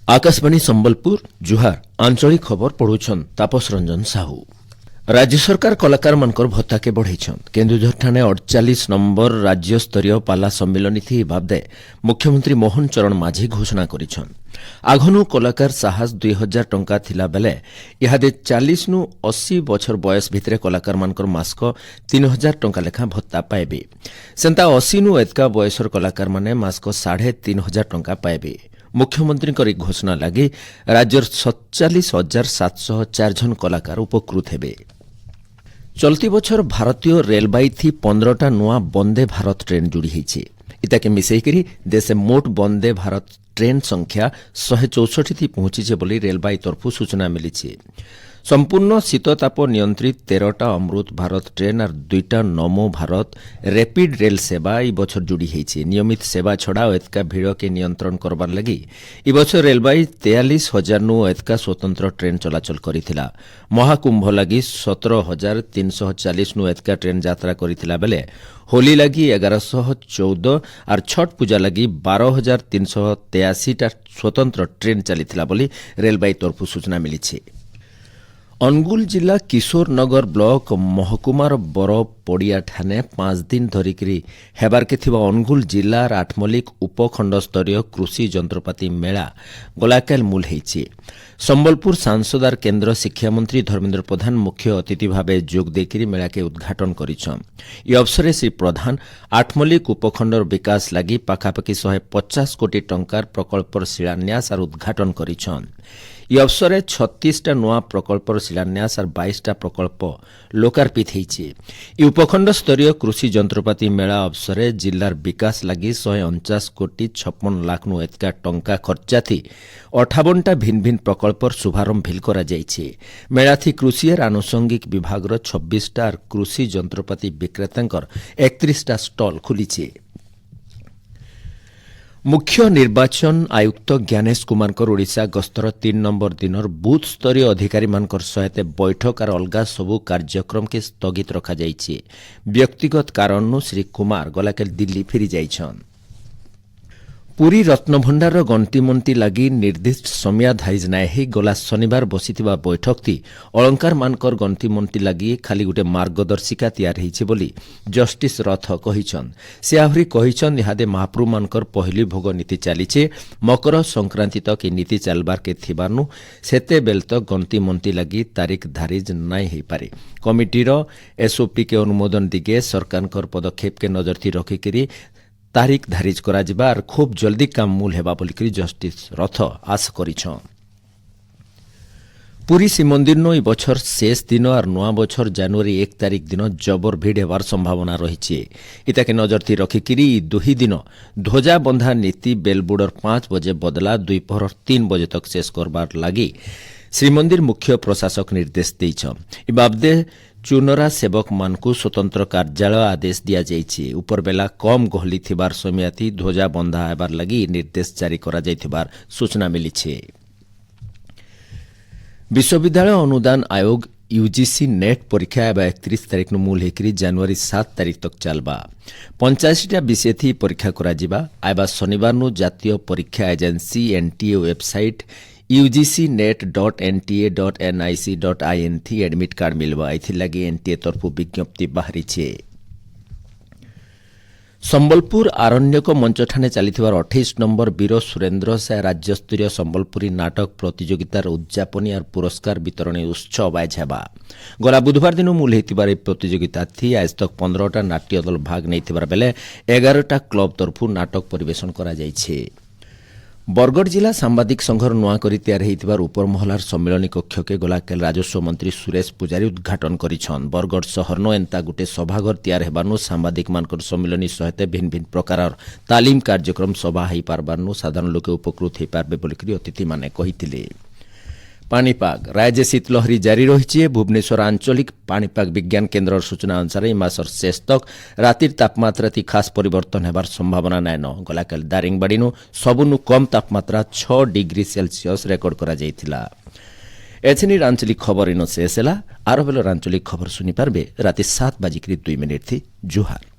आकाशवाणी संबलपुर जुहार आंचलिक खबर पढ़ुछन तापस रंजन साहू। राज्य सरकार कलाकार मानकर भत्ता के बढ़ाइछन। केन्दुझर ठाणे 48 नंबर राज्य स्तरीय पाला सम्मिलन थी बाबदे मुख्यमंत्री मोहन चरण माझी घोषणा करिछन। आघनु कलाकार साहस 2000 टंका थिला बेले इहादे 40 नु 80 बछर बयस भितरे कलाकार मानकर मास्क 3000 टंका लेखा भत्ता पाइबे। सेंता 80 नु एतका बयसर कलाकार माने मास्क 3500 टंका पाइबे। मुख्यमंत्री घोषणा लगी राज्यर 47,704 जन कलाकार उपकृत हेबे। चलती बछर भारतीय रेलबाई थी 15टा नुआ वंदे भारत ट्रेन जोड़ी होइछे। इताके मिसेकरी देशे मोट वंदे भारत ट्रेन संख्या 164 थी पहुंचीचे बोली रेलबाई तरफु सूचना मिली। संपूर्ण शीतताप नियंत्रित 13टा अमृत भारत ट्रेन और 2टा नमो भारत रैपिड रेल सेवा ई बछर जोड़ी होइछे। नियमित सेवा छड़ा एतका भीड़ के नियंत्रण करबार लगी ई बछर रेलबाई 43,000 नु एतका स्वतंत्र ट्रेन चलाचल करिथिला। महाकुंभ लगी 17,340 नु एतका ट्रेन यात्रा करिथिला बेले होली लगी 1114 और छठ पूजा लगी 12,383 टा स्वतंत्र ट्रेन चलीथिला बोली रेलबाई तरफु सूचना मिली। अनुगुल जिला किशोर नगर ब्लॉक महकुमार बर पड़िया ठाने 5 दिन धरिकी हेबार के थिबा अनुगुल जिलार आठमल्लिक उपखंड स्तरीय कृषि जंत्रपाति मेला गलाकाल मूल होइछि। संबलपुर सांसद और केन्द्र शिक्षा मंत्री धर्मेन्द्र प्रधान मुख्य अतिथि भावे जोग देकरी मेला के उद्घाटन करिछन। ई अवसरे श्री प्रधान आठमल्लिक उपखंडर विकास लगी पाखापाखि 150 कोटी टंकार प्रकल्पर शिलान्यास और उद्घाटन करिछन। ई अवसरे 36टा नुआ प्रकल्पर शिलान्यास और 22टा प्रकल्प लोकार्पित होइछि। ई उपखंड स्तरीय कृषि जंत्रपाति मेला अवसरे जिलार विकास लगी 149 कोटी 56 लाख नु एतका टंका खर्चा थी 58टा भिन्न भिन्न प्रकल्पर शुभारंभ भिल करा जाइछि। मेला थी कृषि और आनुषंगिक विभागर 26टा और कृषि जंत्रपाति विक्रेतांकर 31टा स्टल खुलिछि। मुख्य निर्वाचन आयुक्त ज्ञानेश कुमार ओडिशा गस्तर 3 नंबर दिनर बूथ स्तरीय अधिकारी मानकर सहित बैठक और अलगा सबू कार्यक्रम के स्थगित रखा जाइछि। व्यक्तिगत कारण श्री कुमार गलाकाल दिल्ली फेरी जाइछन। पुरी रत्नभंडार गंतिमंती लगी निर्दिष्ट समय धारिज नाहि गला शनिवार बसिथिबा बैठक थी अलंकार मानकर गंतिमंती लगी खाली गोटे मार्गदर्शिका तैयार होइछि बोली जस्टिस रथ कहिछन। से आहुरी कहिछन इहादे महाप्रभु मानकर पहली भोग नीति चलीछे। मकर संक्रांति तक ई नीति चलबार के थिबारनु सेते बेल तक गंतिमंती लगी तारीख धारिज नाइ हेइ पारे। कमिटीर एसओपी के अनुमोदन दिगे सरकारकर पदक्षेप के नजर थी रखिकरी तारीख धारिज करा जिबा और खूब जल्दी काम मूल हेबा बोलिकरी जस्टिस रथ आशा करिछन। पुरी श्रीमंदिर नो ई बछर शेष दिन और नुआ बछर जनवरी 1 तारीख दिन जबर भीड़ हेबार संभावना रहिछि। इताके नजर थी रखिकरी ई दुही दिन ध्वजा बंधा नीति बेलबुडर 5 बजे बदला दुपहर 3 बजे तक शेष करबार लगी श्रीमंदिर मुख्य प्रशासक निर्देश देइछन। ई बाबदे चुनरा सेवक मानकु स्वतंत्र कार्यालय आदेश दिया जाइछि। ऊपर बेला कम गहली थिबार समयाती ध्वजा बंधा हेबार लगी निर्देश जारी करा जाइथिबार सूचना मिलिछि। विश्वविद्यालय अनुदान आयोग यूजीसी नेट परीक्षा एवं 31 तारीख नु मूल हेकरी जनवरी 7 तारीख तक चलबा। 85टा विषय थी परीक्षा करा जिबा। आइबा शनिवार नु जातीय परीक्षा एजेंसी एनटीए वेबसाइट ugcnet.nta.nic.in थी एडमिट कार्ड मिलवा। एथि लगी एनटीए तरफु विज्ञप्ति बाहरी छे। संबलपुर आरण्यक मंच ठाणे चलीथिबार 28 नंबर वीर सुरेन्द्र साय राज्यस्तरीय संबलपुरी नाटक प्रतियोगितार उद्यापनी और पुरस्कार वितरणी उत्सव आज हेबा। गला बुधवार दिन मूल हेतिबार प्रतियोगिता थी आज तक 15टा नाट्य दल भाग नैथिबार बेले 11टा क्लब तरफु नाटक परिवेशन करा जाइछे। बरगढ़ जिला सांबादिक संघर नुआ करी तैयार होइतिबार उपर महलार सम्मेलनी कक्ष के गलाकाल राजस्व मंत्री सुरेश पुजारी उद्घाटन करिछन। बरगढ़ शहर नो एंता गुटे सभाघर तैयार हेबारनु सांबादिक मानकर सम्मेलनी सहित भिन्न भिन्न प्रकार तालीम कार्यक्रम सभा हेइ पारबारनु साधारण लोके उपकृत हेइ पारबे बोलिकरी अतिथि माने कहिथिले। पाणीपाग राज्य शीतलहरी जारी रही। भुवनेश्वर आंचलिक पाणीपाग विज्ञान केन्द्र सूचना अनुसार ई मासर शेष तक रातिर तापमात्रा ती खास परिवर्तन हेबार संभावना नाइन। गलाकाल दारिंगबाड़ी सबुनु कम तापमात्रा 6 डिग्री सेल्सियस रेकर्ड करा जाइथिला। एथेनी आंचलिक खबर इन शेष है। आरो बेलर आंचलिक खबर सुनी पारबे राति 7:02 थी। जुहार।